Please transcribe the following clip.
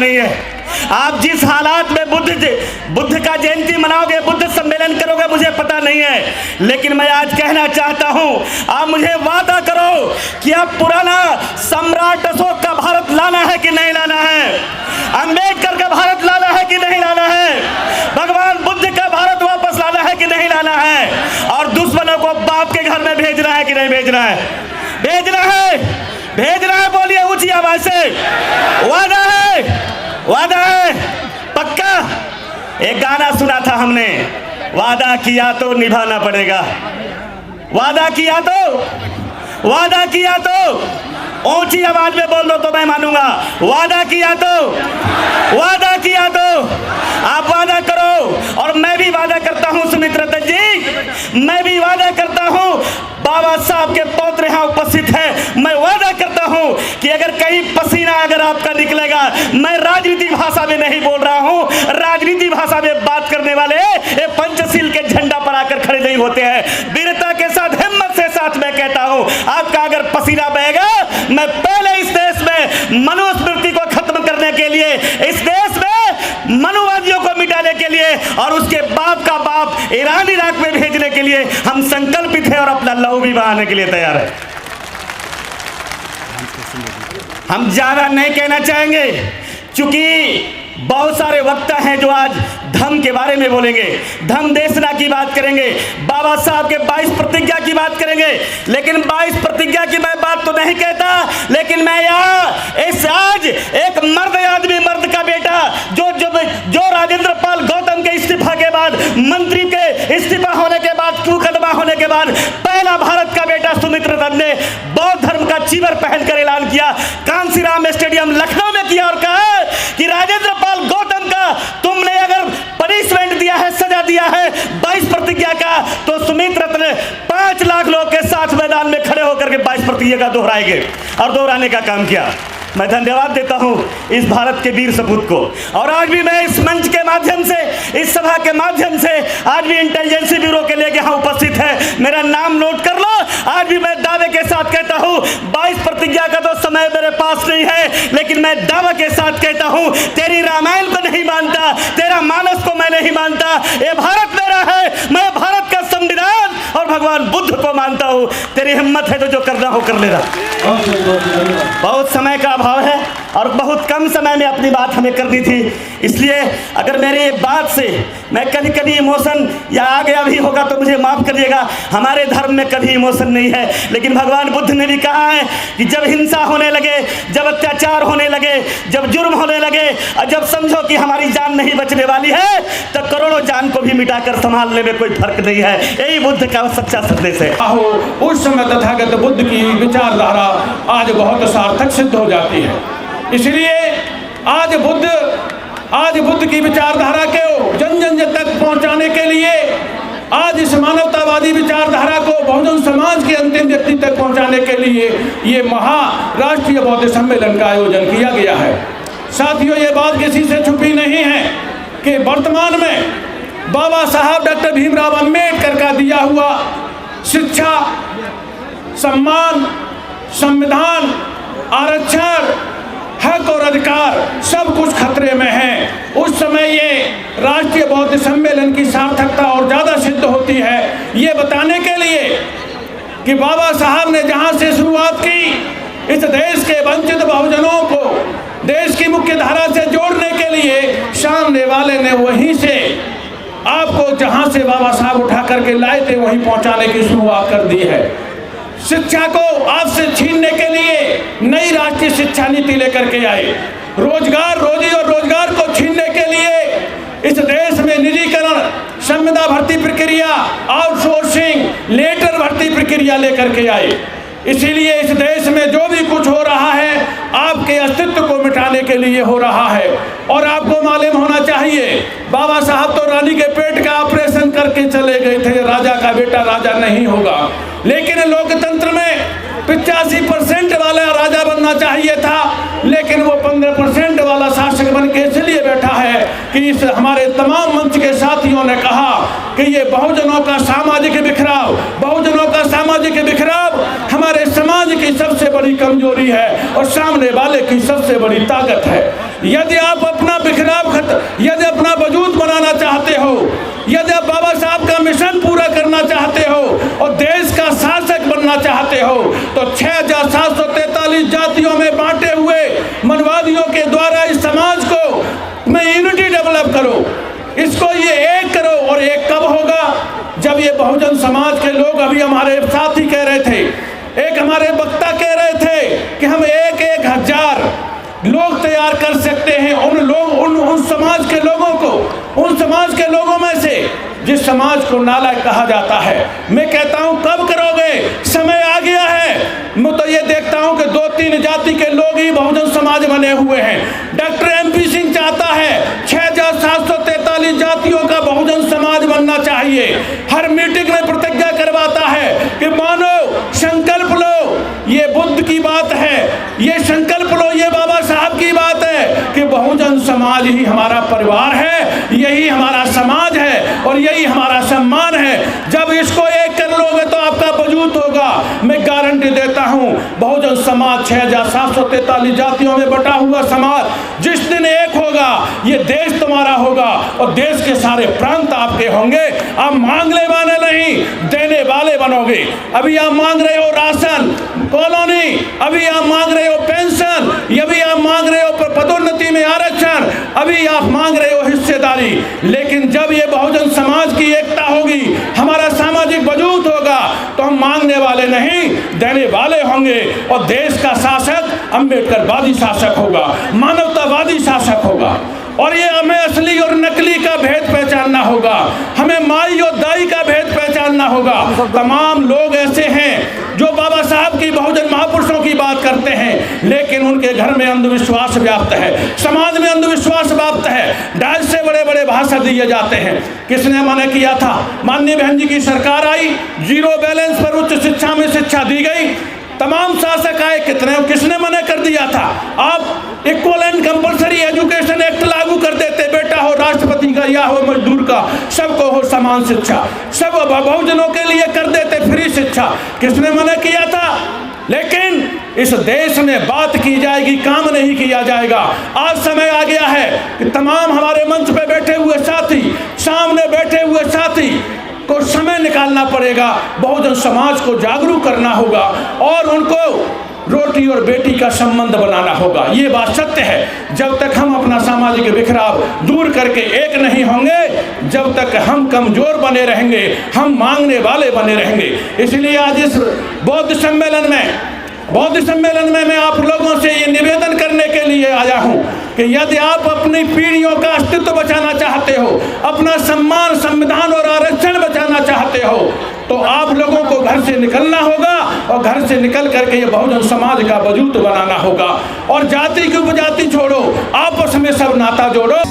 नहीं है। आप जिस हालात में बुद्ध का जयंती मनाओगे, बुद्ध सम्मेलन करोगे, मुझे पता नहीं है, लेकिन मैं आज कहना चाहता हूं, आप मुझे वादा करो कि आप पुराना सम्राट अशोक का भारत लाना है कि नहीं लाना है, अंबेडकर का भारत लाना है कि नहीं लाना है, भगवान बुद्ध का भारत वापस लाना है कि नहीं लाना है, और दुश्मनों को बाप के घर में भेजना है कि नहीं भेजना है? भेजना है, भेजना है, बोलिए ऊंची आवाज से। वादा है, वादा है, पक्का। एक गाना सुना था हमने, वादा किया तो निभाना पड़ेगा, वादा किया तो, वादा किया तो ऊंची आवाज में बोल दो तो मैं मानूंगा। वादा किया तो, वादा किया तो आप वादा करो, और मैं भी वादा करता हूं सुमित रतन जी, मैं भी वादा करता हूं, बाबा साहब के पौत्र यहाँ उपस्थित है, मैं वादा करता हूं कि अगर कहीं पसीना अगर आपका निकलेगा, मैं राजनीतिक भाषा में नहीं बोल रहा हूं, राजनीतिक भाषा में बात करने वाले ये पंचशील के झंडा पर आकर खड़े नहीं होते हैं। वीरता के साथ, हिम्मत से साथ मैं कहता हूं, आपका अगर पसीना बहेगा, मैं पहले इस देश में मनुस्मृति को खत्म करने के लिए, इस देश में मनुवादियों को मिटाने के लिए, और उसके बाप का बाप ईरान इराक में भेजने के लिए हम संकल्पित हैं और अपना लहू भी बहाने के लिए तैयार है। हम ज्यादा नहीं कहना चाहेंगे, क्योंकि बहुत सारे वक्ता हैं जो आज धम्म के बारे में बोलेंगे, धम्म देशना की बात करेंगे, बाबा साहब के 22 प्रतिज्ञा की बात करेंगे, लेकिन 22 प्रतिज्ञा की मैं बात तो नहीं कहता, लेकिन मैं यहाँ इस आज एक मर्द आदमी, मर्द का बेटा, जो राजेंद्र पाल गौतम के इस्तीफा के बाद, मंत्री के इस्तीफा होने के बाद, मुकदमा होने के बाद, पहला भारत का बेटा सुमित रतन ने बौद्ध धर्म का चीवर पहनकर ऐलान किया, कांसीराम स्टेडियम लखनऊ में किया, और कहा कि राजेंद्र पाल गौतम का तुमने अगर पनिशमेंट दिया है, सजा दिया है 22 प्रतिज्ञा का, तो सुमित रतन 5 लाख लोग के साथ मैदान में खड़े होकर के 22 प्रतिज्ञा का दोहराएंगे, और दोहराने का काम किया। मैं धन्यवाद देता हूं इस भारत के वीर सपूत को, और आज भी मैं इस मंच के माध्यम से, इस सभा के माध्यम से, आज भी इंटेलिजेंस ब्यूरो के लिए यहाँ उपस्थित है, मेरा नाम नोट कर लो। आज भी मैं दावे के साथ कहता हूँ, 22 प्रतिज्ञा का तो समय मेरे पास नहीं है, लेकिन मैं दावा के साथ कहता हूँ, तेरी रामायण को नहीं मानता, तेरा मानस को मैं नहीं मानता, ये भारत मेरा है, मैं भारत का संविधान और भगवान बुद्ध को मानता हूँ। तेरी हिम्मत है तो जो करना हो कर लेना। बहुत समय का अभाव है और बहुत कम समय में अपनी बात हमें करनी थी, इसलिए अगर मेरी एक बात से मैं कभी इमोशन या आ गया भी होगा तो मुझे माफ करिएगा। हमारे धर्म में कभी इमोशन नहीं है, लेकिन भगवान बुद्ध ने भी कहा है कि जब हिंसा होने लगे, जब अत्याचार होने लगे, जब जुर्म होने लगे, और जब समझो कि हमारी जान नहीं बचने वाली है, तो करोड़ों जान को भी मिटाकर संभालने में कोई फर्क नहीं है। यही बुद्ध का सच्चा संदेश है। उस समय तथागत बुद्ध की विचारधारा आज बहुत सार्थक सिद्ध हो जाती है। इसलिए आज बुद्ध की विचारधारा को जन जन तक पहुंचाने के लिए, आज इस मानवतावादी विचारधारा को बहुजन समाज के अंतिम व्यक्ति तक पहुंचाने के लिए ये महाराष्ट्रीय बौद्ध सम्मेलन का आयोजन किया गया है। साथियों, ये बात किसी से छुपी नहीं है कि वर्तमान में बाबा साहब डॉक्टर भीमराव अंबेडकर का दिया हुआ शिक्षा, सम्मान, संविधान, आरक्षण, हक और अधिकार सब कुछ खतरे में है। उस समय ये राष्ट्रीय बौद्ध सम्मेलन की सार्थकता और ज़्यादा सिद्ध होती है, ये बताने के लिए कि बाबा साहब ने जहाँ से शुरुआत की, इस देश के वंचित बहुजनों को देश की मुख्य धारा से जोड़ने के लिए, सामने वाले ने वहीं से आपको जहाँ से बाबा साहब उठा करके लाए थे वहीं पहुँचाने की शुरुआत कर दी है। शिक्षा को आपसे छीनने के लिए नई राष्ट्रीय शिक्षा नीति लेकर के आए। रोजी और रोजगार को छीनने के लिए इस देश में निजीकरण, संविदा भर्ती प्रक्रिया, आउटसोर्सिंग, लेटर भर्ती प्रक्रिया लेकर के आए। इसीलिए इस देश में जो भी कुछ हो रहा है आपके अस्तित्व को मिटाने के लिए हो रहा है। और आपको मालूम होना चाहिए, बाबा साहब तो रानी के पेट का ऑपरेशन करके चले गए थे, राजा का बेटा राजा नहीं होगा। लेकिन लोकतंत्र में 85% वाला राजा बनना चाहिए था, लेकिन वो 15% वाला शासक बन के इसलिए बैठा है कि इस हमारे तमाम मंच के साथियों ने कहा कि ये बहुजनों का सामाजिक बिखराव हमारे समाज की सबसे बड़ी कमजोरी है और सामने वाले की सबसे बड़ी ताकत है। यदि आप अपना यदि अपना वजूद बनाना चाहते हो, यदि आप बाबा साहब का मिशन पूरा करना चाहते हो और देश का शासक बनना चाहते हो, तो 6743 जातियों में बांटे हुए मनवादियों के द्वारा इस समाज को में यूनिटी डेवलप करो, इसको ये एक करो। और एक कब होगा? जब ये बहुजन समाज के लोग, अभी हमारे साथी कह रहे थे, एक हमारे वक्ता कह रहे थे कि हम 1,000 लोग तैयार कर सकते हैं, उन समाज के लोगों को, उन समाज के लोगों में से जिस समाज को नालायक कहा जाता है। मैं कहता हूं कब करोगे? समय आ गया है। मैं तो ये देखता हूं कि 2-3 जाति के लोग ही बहुजन समाज बने हुए हैं। डॉक्टर MP सिंह चाहता है 6743 जातियों का बहुजन समाज बनना चाहिए। हर मीटिंग में प्रतिज्ञा करवाता है कि मानो, संकल्प लो, ये बुद्ध की बात है, ये संकल्प लो, ये बाबा साहब की बात है कि बहुजन समाज ही हमारा परिवार है, यही हमारा समाज है और यही हमारा सम्मान है। जब इसको एक कर लोगे तो आपका वजूद होगा। मैं गारंटी देता हूं, बहुजन समाज 6743 जातियों में बटा हुआ समाज जिस दिन एक होगा, ये देश तुम्हारा होगा और देश के सारे प्रांत आपके होंगे। आप मांगने वाले नहीं, देने वाले बनोगे। अभी आप मांग रहे हो राशन, कॉलोनी, अभी आप मांग रहे हो पेंशन, अभी आप मांग रहे हो पदोन्नति में आरक्षण, अभी आप मांग रहे हो हिस्सेदारी। लेकिन जब ये बहुजन समाज की एकता होगी, हमारा सामाजिक वजूद होगा, तो हम मांगने वाले नहीं, देने वाले होंगे। और देश का शासक अम्बेडकरवादी शासक होगा, मानवतावादी शासक होगा। और ये हमें असली और नकली का भेद पहचानना होगा, हमें माई और दाई का भेद पहचानना होगा। तमाम लोग ऐसे हैं जो बाबा साहब की, बहुजन महापुरुषों की बात करते हैं, लेकिन उनके घर में अंधविश्वास व्याप्त है, समाज में अंधविश्वास व्याप्त है। डाल से बड़े बड़े भाषण दिए जाते हैं। किसने मना किया था? माननीय बहन जी की सरकार आई, 0 बैलेंस पर उच्च शिक्षा में शिक्षा दी गई। तमाम शासक आए, किसने मना कर दिया था? आप equal and compulsory education act लागू कर देते, बेटा हो राष्ट्रपति का या हो मजदूर का, सबको हो समान शिक्षा, सब बहुजनों के लिए कर देते फ्री शिक्षा। किसने मना किया था? लेकिन इस देश में बात की जाएगी, काम नहीं किया जाएगा। आज समय आ गया है कि तमाम हमारे मंच पे बैठे हुए साथी, सामने बैठे हुए साथी को समय निकालना पड़ेगा, बहुजन समाज को जागरूक करना होगा और उनको रोटी और बेटी का संबंध बनाना होगा। ये बात सत्य है। जब तक हम अपना सामाजिक बिखराव दूर करके एक नहीं होंगे, जब तक हम कमजोर बने रहेंगे, हम मांगने वाले बने रहेंगे। इसलिए आज इस बौद्ध सम्मेलन में मैं आप लोगों से ये निवेदन करने के लिए आया हूँ कि यदि आप अपनी पीढ़ियों का अस्तित्व बचाना चाहते हो, अपना सम्मान, संविधान और आरक्षण बचाना चाहते हो, तो आप लोगों को घर से निकलना होगा और घर से निकल करके ये बहुजन समाज का वजूद बनाना होगा। और जाति की उपजाति छोड़ो, आपस में सब नाता जोड़ो।